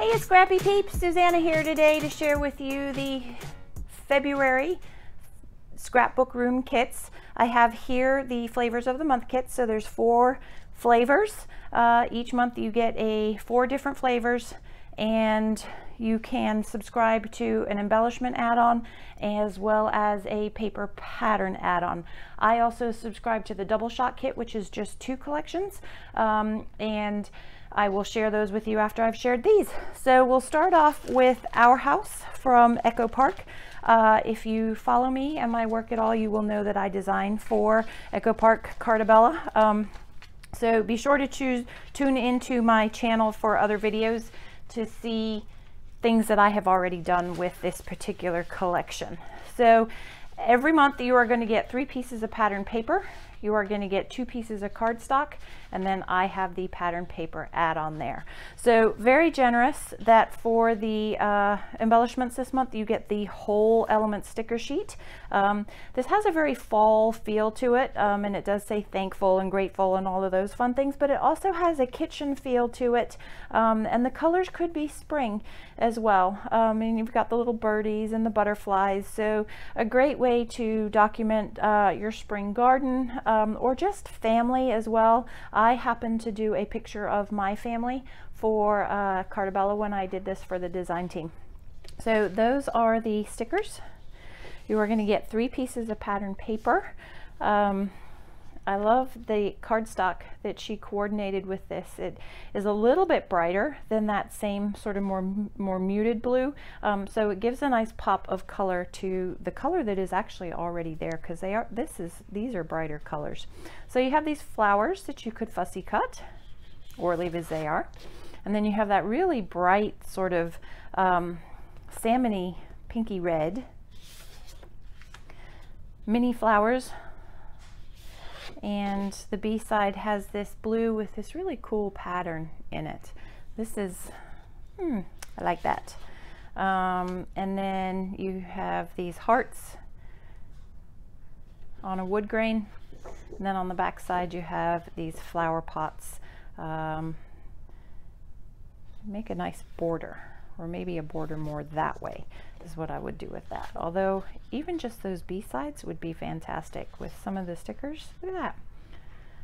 Hey Scrappy peeps, Suzanna here today to share with you the February scrapbook room kits. I have here the flavors of the month kits, so there's 4 flavors. Each month you get 4 different flavors, and you can subscribe to an embellishment add-on as well as a paper pattern add-on. I also subscribe to the Doubleshot Kit, which is just 2 collections, and I will share those with you after I've shared these. So we'll start off with Our House from Echo Park. If you follow me and my work at all, you will know that I design for Echo Park Carta Bella. So be sure to tune into my channel for other videos to see things that I have already done with this particular collection. So every month you are going to get 3 pieces of pattern paper. You are going to get 2 pieces of cardstock, and then I have the pattern paper add-on there. So very generous that for the embellishments this month you get the whole element sticker sheet. This has a very fall feel to it, and it does say thankful and grateful and all of those fun things, but it also has a kitchen feel to it, and the colors could be spring as well. And you've got the little birdies and the butterflies, so a great way to document your spring garden, or just family as well. I happen to do a picture of my family for Carta Bella when I did this for the design team. So those are the stickers. You are going to get 3 pieces of pattern paper. I love the cardstock that she coordinated with this. It is a little bit brighter than that same sort of more muted blue, so it gives a nice pop of color to the color that is actually already there, because these are brighter colors. So you have these flowers that you could fussy cut or leave as they are, and then you have that really bright sort of salmony pinky red mini flowers. And the B side has this blue with this really cool pattern in it. This is, I like that. And then you have these hearts on a wood grain. And then on the back side you have these flower pots. Make a nice border, or maybe a border more that way is what I would do with that. Although even just those B sides would be fantastic with some of the stickers. Look at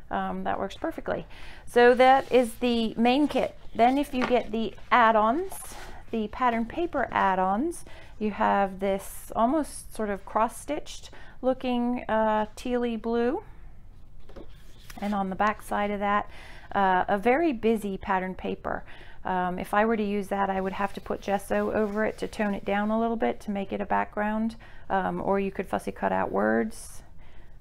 that. That works perfectly. So that is the main kit. Then if you get the add-ons, the pattern paper add-ons, you have this almost sort of cross-stitched looking tealy blue. And on the back side of that, a very busy pattern paper. If I were to use that, I would have to put gesso over it to tone it down a little bit to make it a background, or you could fussy cut out words.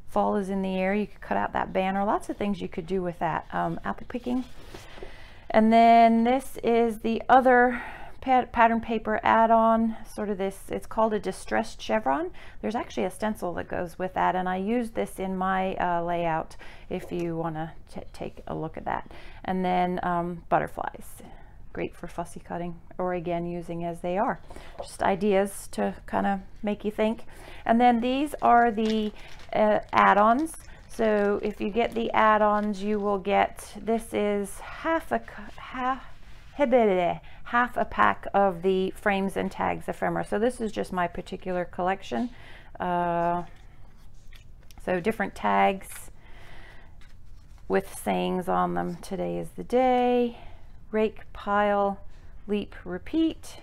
Fall is in the air, you could cut out that banner. Lots of things you could do with that. Apple picking. And then this is the other pattern paper add-on, sort of this, it's called a distressed chevron. There's actually a stencil that goes with that, and I used this in my layout if you want to take a look at that. And then butterflies. Great for fussy cutting, or again using as they are. Just ideas to kind of make you think. And then these are the add-ons. So if you get the add-ons, you will get, this is half a pack of the frames and tags ephemera. So this is just my particular collection. So different tags with sayings on them. Today is the day. Rake, pile, leap, repeat,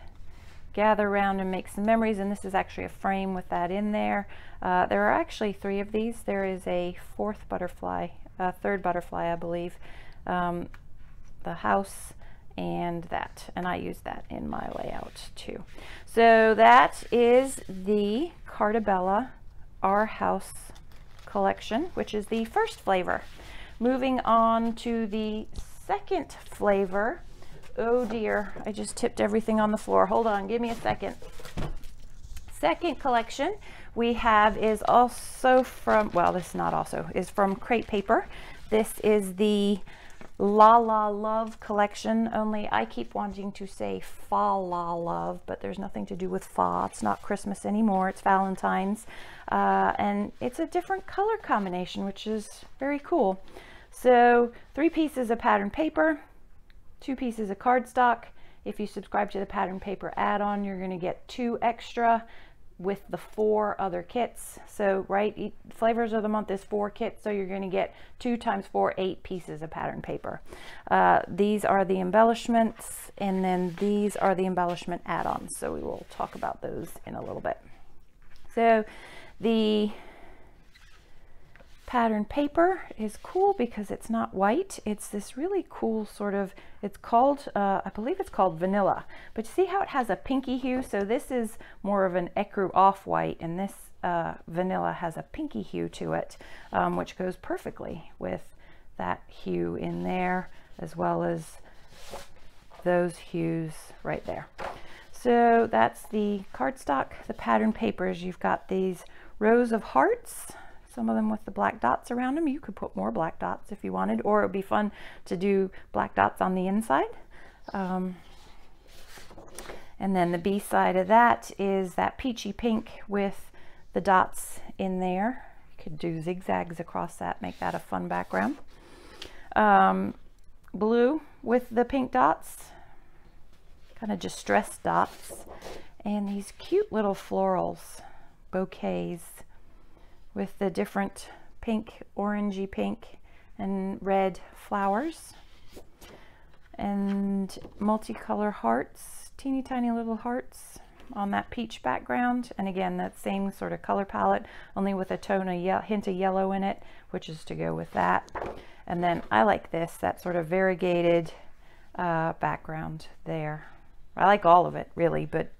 gather round and make some memories. And this is actually a frame with that in there. There are actually 3 of these. There is a 4th butterfly, a 3rd butterfly, I believe, the house, and that. And I use that in my layout too. So that is the Carta Bella Our House collection, which is the first flavor. Moving on to the second flavor. Oh dear, I just tipped everything on the floor. Hold on, give me a second. Second collection we have is also from, well, this is not also, is from Crate Paper. This is the La La Love collection, only I keep wanting to say Fa La Love, but there's nothing to do with Fa. It's not Christmas anymore, it's Valentine's. And it's a different color combination, which is very cool. So 3 pieces of pattern paper, 2 pieces of cardstock, If you subscribe to the pattern paper add-on, you're going to get 2 extra with the 4 other kits. So right, Flavors of the Month is 4 kits, so you're going to get 2 times 4, 8 pieces of pattern paper. These are the embellishments, and then these are the embellishment add-ons, so we will talk about those in a little bit. So the pattern paper is cool because it's not white. It's this really cool sort of, it's called, I believe it's called vanilla, but you see how it has a pinky hue? So this is more of an ecru off-white, and this vanilla has a pinky hue to it, which goes perfectly with that hue in there, as well as those hues right there. So that's the cardstock. The pattern papers, you've got these rows of hearts, some of them with the black dots around them. You could put more black dots if you wanted, or it would be fun to do black dots on the inside. And then the B side of that is that peachy pink with the dots in there. You could do zigzags across that, make that a fun background. Blue with the pink dots, kind of distressed dots, and these cute little florals, bouquets, with the different pink, orangey pink, and red flowers, and multicolor hearts, teeny tiny little hearts on that peach background. And again, that same sort of color palette, only with a tone, a hint of yellow in it, which is to go with that. And then I like this, that sort of variegated background there. I like all of it really, but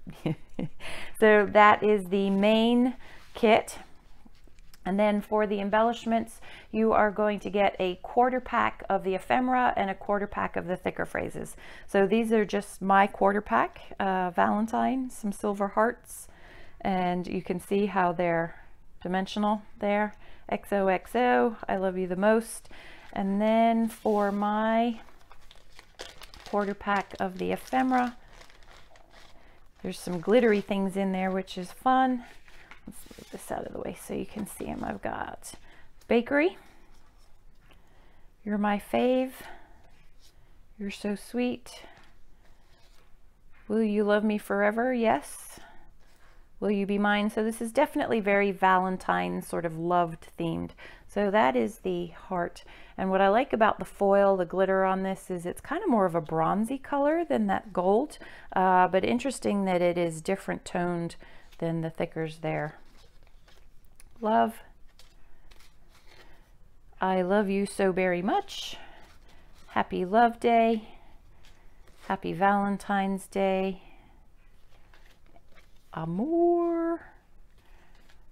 so that is the main kit. And then for the embellishments, you are going to get a 1/4 pack of the ephemera and a 1/4 pack of the thicker phrases. So these are just my 1/4 pack, Valentine, some silver hearts, and you can see how they're dimensional there. XOXO, I love you the most. And then for my 1/4 pack of the ephemera, there's some glittery things in there, which is fun. Let's move this out of the way so you can see them. I've got Bakery, You're My Fave, You're So Sweet, Will You Love Me Forever? Yes. Will You Be Mine? So this is definitely very Valentine, sort of loved themed. So that is the heart. And what I like about the foil, the glitter on this, is it's kind of more of a bronzy color than that gold, but interesting that it is different toned than the thickers there. Love. I love you so very much. Happy Love Day. Happy Valentine's Day. Amour.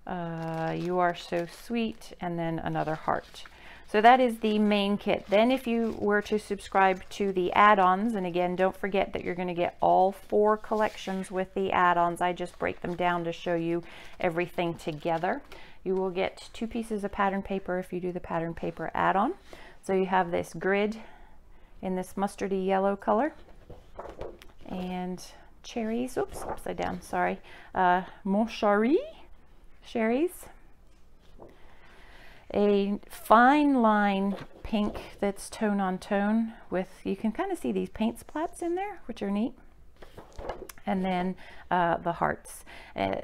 You Are So Sweet, and then another heart. So that is the main kit. Then if you were to subscribe to the add-ons, and again, don't forget that you're going to get all 4 collections with the add-ons. I just break them down to show you everything together. You will get 2 pieces of pattern paper if you do the pattern paper add-on. So you have this grid in this mustardy yellow color, and cherries, oops, upside down, sorry, Mon Chéri, cherries. A fine line pink that's tone on tone with, you can kind of see these paint splats in there, which are neat. And then the hearts.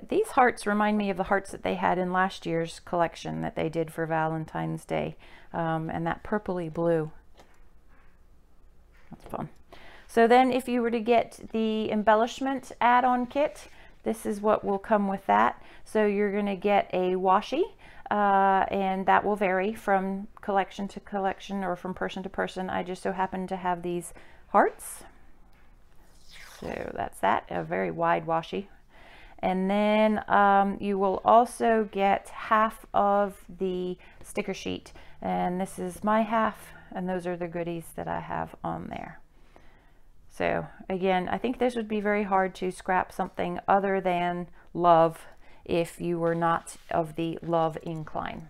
These hearts remind me of the hearts that they had in last year's collection that they did for Valentine's Day. And that purpley blue. That's fun. So then if you were to get the embellishment add-on kit, this is what will come with that. So you're going to get a washi. And that will vary from collection to collection or from person to person. I just so happen to have these hearts. So that's that, a very wide washi. And then you will also get half of the sticker sheet. And this is my half, and those are the goodies that I have on there. So again, I think this would be very hard to scrap something other than love if you were not of the love incline.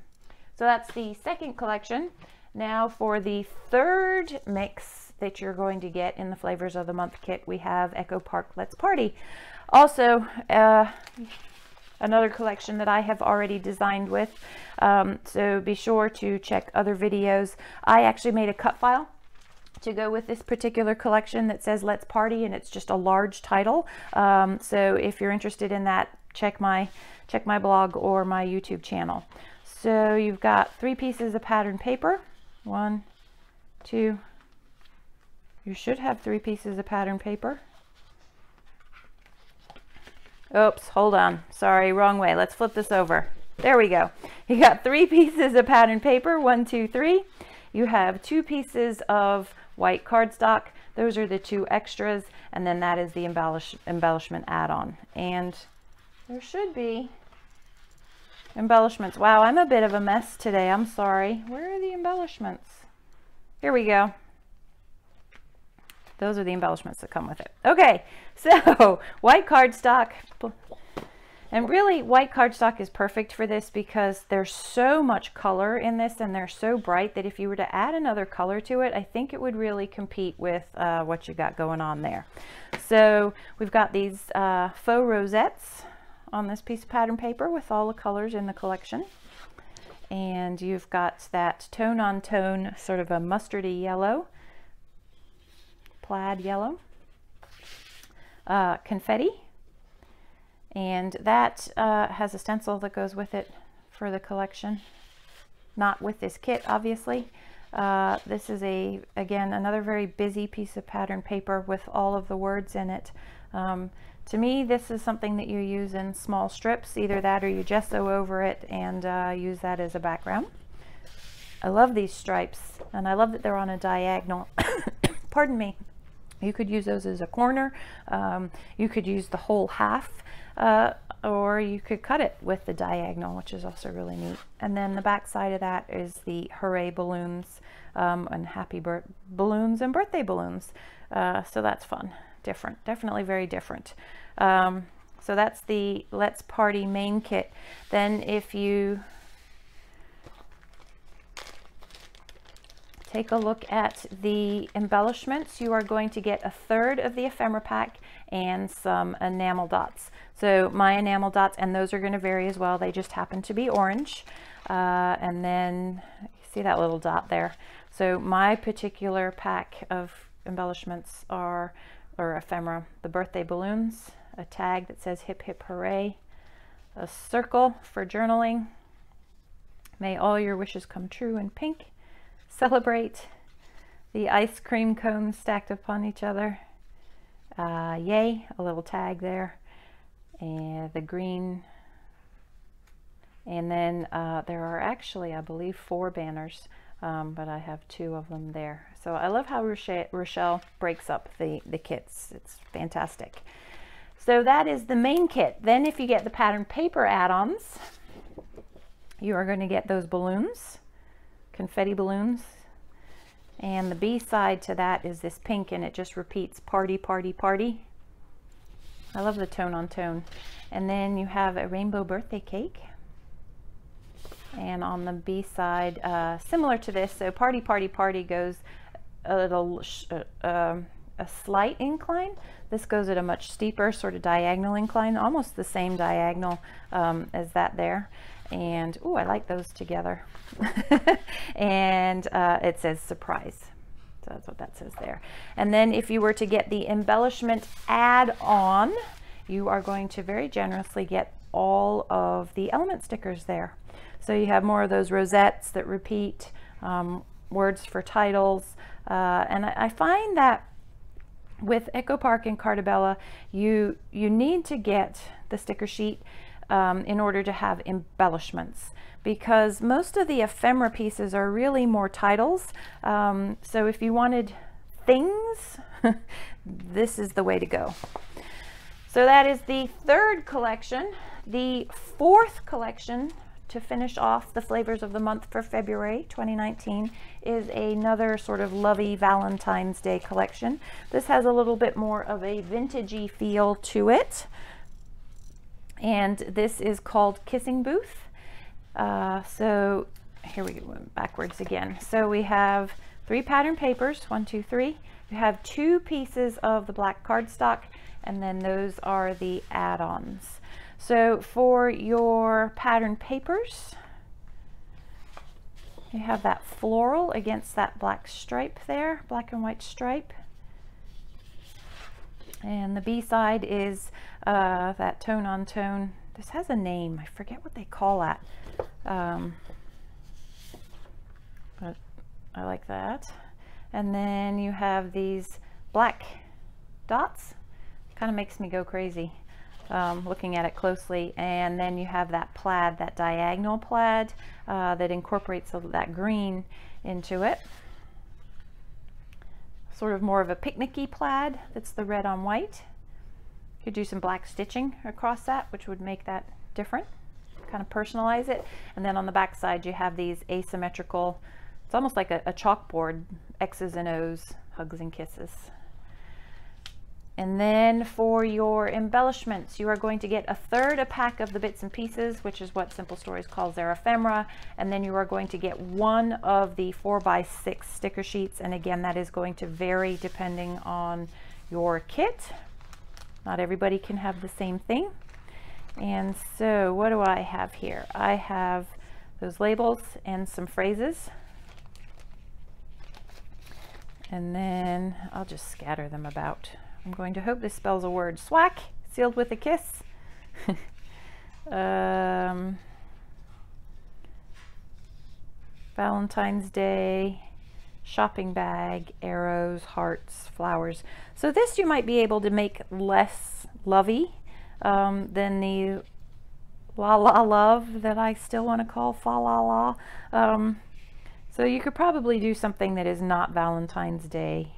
So that's the second collection. Now for the third mix that you're going to get in the Flavors of the Month kit, we have Echo Park Let's Party. Also, another collection that I have already designed with. So be sure to check other videos. I actually made a cut file to go with this particular collection that says Let's Party, and it's just a large title. So if you're interested in that, check my blog or my YouTube channel. So you've got 3 pieces of pattern paper. 1, 2, you should have 3 pieces of pattern paper. Oops, hold on. Sorry, wrong way. Let's flip this over. There we go. You got 3 pieces of pattern paper. 1, 2, 3. You have 2 pieces of white cardstock. Those are the 2 extras, and then that is the embellishment add-on. And there should be embellishments. Wow, I'm a bit of a mess today. I'm sorry. Where are the embellishments? Here we go. Those are the embellishments that come with it. Okay, so white cardstock. And really, white cardstock is perfect for this because there's so much color in this, and they're so bright that if you were to add another color to it, I think it would really compete with what you got going on there. So we've got these faux rosettes on this piece of pattern paper with all the colors in the collection. And you've got that tone-on-tone, sort of a mustardy yellow, plaid yellow, confetti. And that has a stencil that goes with it for the collection. Not with this kit, obviously. This is again, another very busy piece of pattern paper with all of the words in it. To me, this is something that you use in small strips, either that or you gesso over it and use that as a background. I love these stripes, and I love that they're on a diagonal. Pardon me. You could use those as a corner. You could use the whole half. Or you could cut it with the diagonal, which is also really neat. And then the back side of that is the hooray balloons and happy balloons and birthday balloons. So that's fun, different, definitely very different. So that's the Let's Party main kit. Then if you take a look at the embellishments, you are going to get 1/3 of the ephemera pack and some enamel dots. So my enamel dots, and those are going to vary as well, they just happen to be orange. And then you see that little dot there. So my particular pack of embellishments are, or ephemera, the birthday balloons, a tag that says hip hip hooray, a circle for journaling, may all your wishes come true in pink, celebrate, the ice cream cones stacked upon each other, yay, a little tag there, and the green, and then there are actually, I believe, 4 banners, but I have 2 of them there. So I love how Rochelle breaks up the kits. It's fantastic. So that is the main kit. Then if you get the pattern paper add-ons, you are going to get those balloons, confetti balloons, and the B side to that is this pink, and it just repeats party, party, party. I love the tone on tone. And then you have a rainbow birthday cake, and on the B side, similar to this, so party, party, party goes a little a slight incline. This goes at a much steeper sort of diagonal incline, almost the same diagonal as that there. And oh, I like those together. And it says surprise. So that's what that says there. And then if you were to get the embellishment add-on, you are going to very generously get all of the element stickers there. So you have more of those rosettes that repeat, words for titles. And I find that with Echo Park and Cartabella, you need to get the sticker sheet in order to have embellishments, because most of the ephemera pieces are really more titles. So if you wanted things, this is the way to go. So that is the 3rd collection. The 4th collection to finish off the flavors of the month for February 2019 is another sort of lovey Valentine's Day collection. This has a little bit more of a vintagey feel to it. And this is called Kissing Booth. So here we go, backwards again. So we have 3 pattern papers, 1, 2, 3. You have 2 pieces of the black cardstock, and then those are the add-ons. So for your pattern papers, You have that floral against that black stripe there, black and white stripe. And the B side is that tone on tone. This has a name, I forget what they call that. But I like that. And then you have these black dots. Kind of makes me go crazy looking at it closely. And then you have that plaid, that diagonal plaid that incorporates that green into it. Sort of more of a picnic-y plaid. That's the red on white. You could do some black stitching across that, which would make that different. Kind of personalize it. And then on the back side you have these asymmetrical, it's almost like a chalkboard, X's and O's, hugs and kisses. And then for your embellishments, you are going to get a third a pack of the bits and pieces, which is what Simple Stories calls their ephemera. And then you are going to get one of the 4x6 sticker sheets. And again, that is going to vary depending on your kit. Not everybody can have the same thing. And so what do I have here? I have those labels and some phrases. And then I'll just scatter them about. I'm going to hope this spells a word. Swack, sealed with a kiss. Valentine's Day, shopping bag, arrows, hearts, flowers. So this you might be able to make less lovey than the la la love that I still want to call fa la la. So you could probably do something that is not Valentine's Day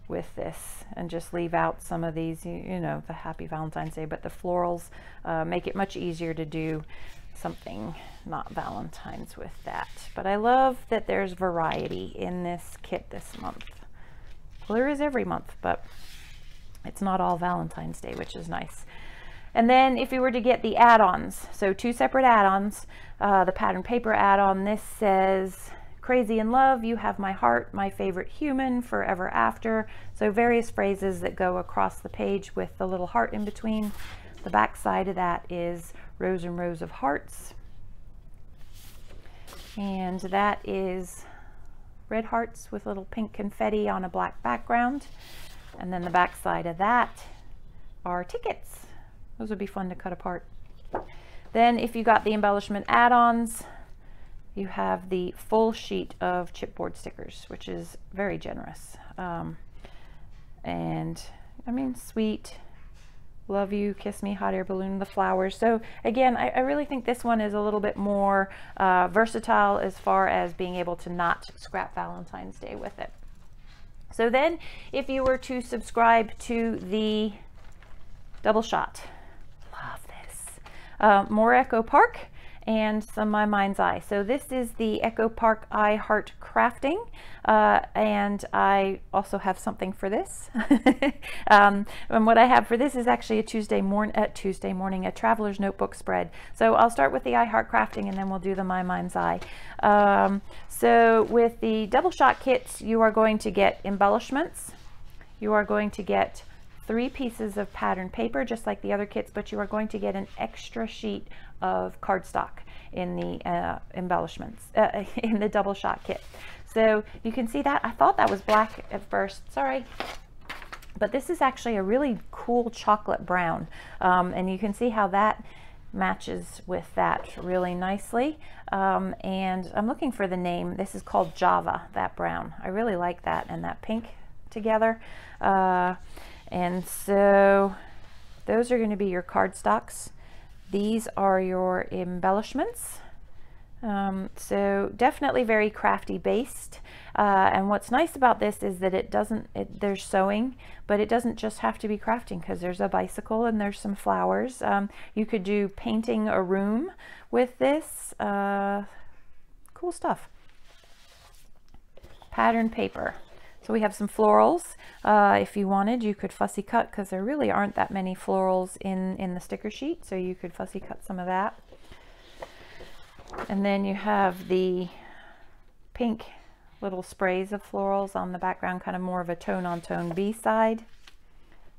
with this and just leave out some of these, you know, the happy Valentine's Day, but the florals make it much easier to do something not Valentine's with that. But I love that there's variety in this kit this month. Well, there is every month, but it's not all Valentine's Day, which is nice. And then if you were to get the add-ons, so 2 separate add-ons, the pattern paper add-on, this says Crazy in Love, You Have My Heart, My Favorite Human, Forever After. So various phrases that go across the page with the little heart in between. The back side of that is Rows and Rows of Hearts. And that is red hearts with little pink confetti on a black background. And then the back side of that are tickets. Those would be fun to cut apart. Then if you got the embellishment add-ons, you have the full sheet of chipboard stickers, which is very generous. And I mean, sweet, love you, kiss me, hot air balloon, the flowers. So again, I really think this one is a little bit more versatile as far as being able to not scrap Valentine's Day with it. So then if you were to subscribe to the Doubleshot, love this, more Echo Park and some My Mind's Eye. So this is the Echo Park I Heart Crafting, and I also have something for this. And what I have for this is actually a Tuesday morning, a Traveler's Notebook spread. So I'll start with the I Heart Crafting and then we'll do the My Mind's Eye. So with the Doubleshot kits, you are going to get embellishments. You are going to get 3 pieces of pattern paper, just like the other kits, but you are going to get an extra sheet of cardstock in the embellishments, in the Doubleshot kit. So you can see that. I thought that was black at first, sorry. But this is actually a really cool chocolate brown. And you can see how that matches with that really nicely. And I'm looking for the name. This is called Java, that brown. I really like that and that pink together. And so those are going to be your cardstocks. These are your embellishments. So definitely very crafty based. And what's nice about this is that there's sewing, but it doesn't just have to be crafting, because there's a bicycle and there's some flowers. You could do painting a room with this. Cool stuff. Pattern paper. So we have some florals. If you wanted, you could fussy cut, because there really aren't that many florals in the sticker sheet, so you could fussy cut some of that. And then you have the pink little sprays of florals on the background, kind of more of a tone-on-tone B side.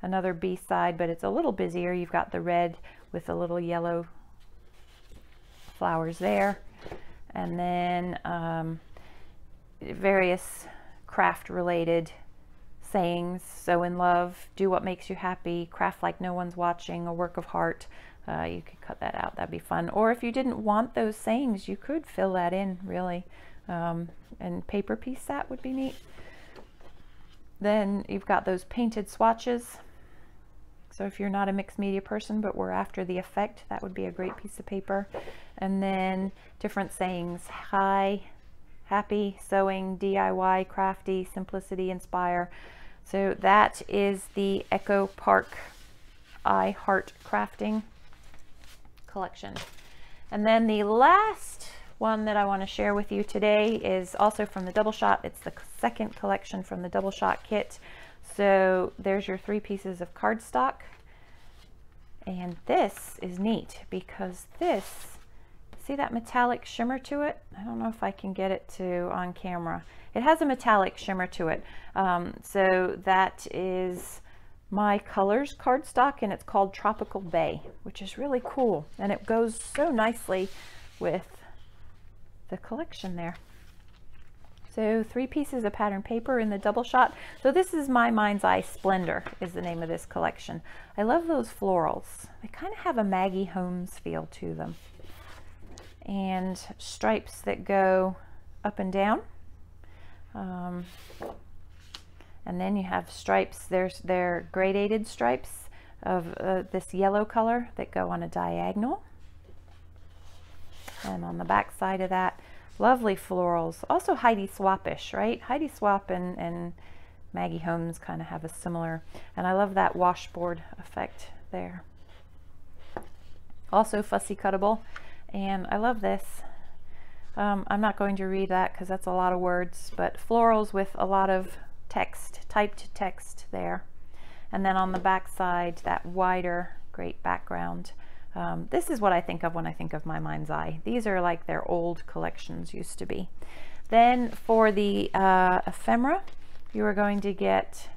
Another B side, but it's a little busier. You've got the red with the little yellow flowers there. and then various craft related sayings. So in love, do what makes you happy, craft like no one's watching, a work of heart. You could cut that out, that'd be fun. Or if you didn't want those sayings, you could fill that in, really. And paper piece that would be neat. Then you've got those painted swatches. So if you're not a mixed media person, but we're after the effect, that would be a great piece of paper. And then different sayings: hi, happy, sewing, DIY, crafty, simplicity, inspire. So that is the Echo Park I Heart Crafting collection. And then the last one that I want to share with you today is also from the Doubleshot. It's the second collection from the Doubleshot kit. So there's your 3 pieces of cardstock. And this is neat because this, see that metallic shimmer to it? I don't know if I can get it to on camera. It has a metallic shimmer to it. So that is my colors cardstock, and it's called Tropical Bay, which is really cool. And it goes so nicely with the collection there. So 3 pieces of pattern paper in the Doubleshot. So this is My Mind's Eye Splendor is the name of this collection. I love those florals. They kind of have a Maggie Holmes feel to them. And stripes that go up and down. And then you have stripes, they're gradated stripes of this yellow color that go on a diagonal. And on the back side of that, lovely florals. Also Heidi Swap-ish, right? Heidi Swap and Maggie Holmes kind of have a similar, and I love that washboard effect there. Also fussy cuttable, and I love this. I'm not going to read that because that's a lot of words, but florals with a lot of text, typed text there. And then on the back side, that wider, great background. This is what I think of when I think of My Mind's Eye. These are like their old collections used to be. Then for the ephemera, you are going to get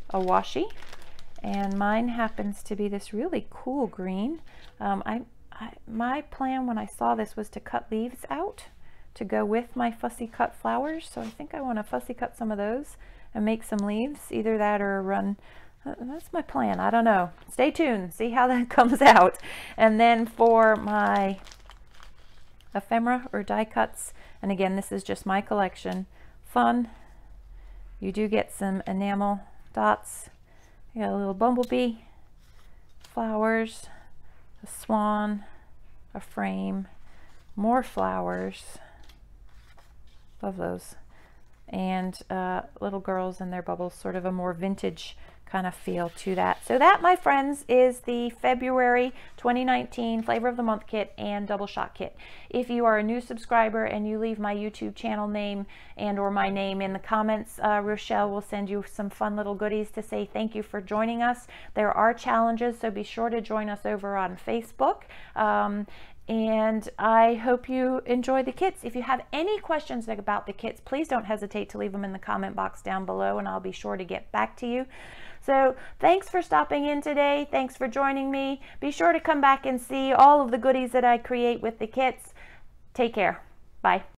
a washi, and mine happens to be this really cool green. My plan when I saw this was to cut leaves out to go with my fussy cut flowers, so I think I want to fussy cut some of those and make some leaves, either that or run. That's my plan. I don't know. Stay tuned, see how that comes out. And then for my ephemera or die cuts, and again, this is just my collection, fun. You do get some enamel dots. You got a little bumblebee, flowers, a swan, a frame, more flowers. Love those. And little girls and their bubbles, sort of a more vintage kind of feel to that. So that, my friends, is the February 2019 Flavor of the Month kit and Doubleshot kit. If you are a new subscriber and you leave my YouTube channel name and or my name in the comments, Rochelle will send you some fun little goodies to say thank you for joining us. There are challenges, so be sure to join us over on Facebook. And I hope you enjoy the kits. If you have any questions about the kits, please don't hesitate to leave them in the comment box down below, and I'll be sure to get back to you. So thanks for stopping in today. Thanks for joining me. Be sure to come back and see all of the goodies that I create with the kits. Take care. Bye.